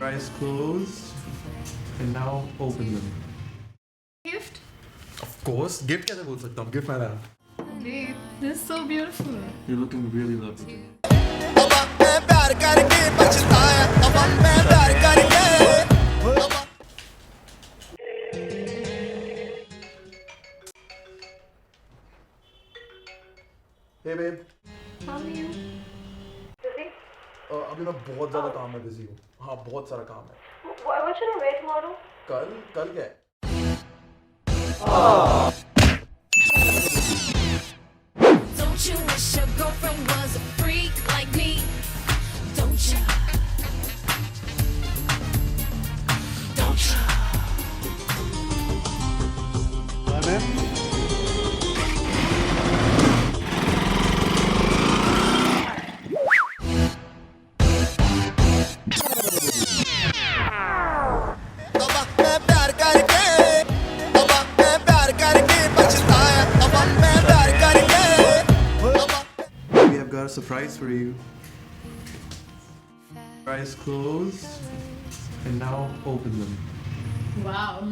Eyes closed. And now open them. Gift? Of course. Gift कैसे बोल सकता हूँ? Gift my love. Babe, this is so beautiful. You're looking really lovely. Hey babe. How are you? अभी मैं बहुत ज़्यादा काम में बिजी हूँ. हाँ बहुत सारा काम है. What should I wear tomorrow? कल क्या है? Don't you wish your girlfriend was a freak like me? Don't you? Don't you? Hi babe. We have got a surprise for you. Eyes closed. And now open them. Wow.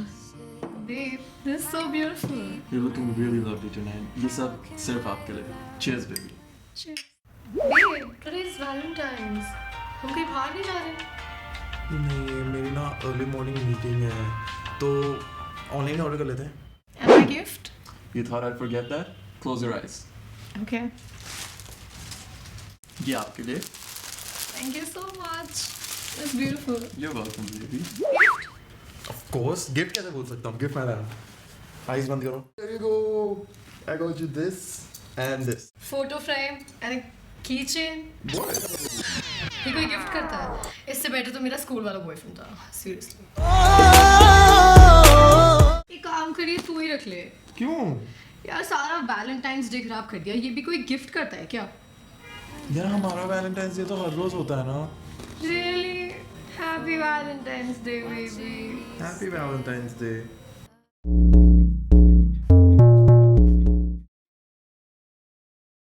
Babe, this is so beautiful. You're looking really lovely tonight. ये सब सिर्फ आपके लिए. Cheers baby. Cheers. Babe, today is Valentine's. हम कहीं बाहर नहीं जा रहे? नहीं मेरी ना अर्ली मॉर्निंग मीटिंग है तो ऑनलाइन ऑर्डर कर लेते हैं. And my gift? You thought I'd forget that? Close your eyes. Okay. ये आपके लिए. Thank you so much. It's beautiful. You're welcome baby. Gift? Of course. Gift कैसे बोल सकता हूँ? Gift my love. Eyes बंद करो. There you go. I got you this and this. Photo frame and a keychain. What? ये कोई gift करता है? इससे बेटर तो मेरा स्कूल वाला बॉयफ्रेंड था. Seriously. एक काम करिए तू ही रख ले. क्यों? यार सारा वैलेंटाइंस डे खराब कर दिया. ये भी कोई गिफ्ट करता है क्या? यार हमारा वैलेंटाइंस डे तो हर रोज होता है ना. Really? Happy Valentine's Day, baby. Happy Valentine's Day.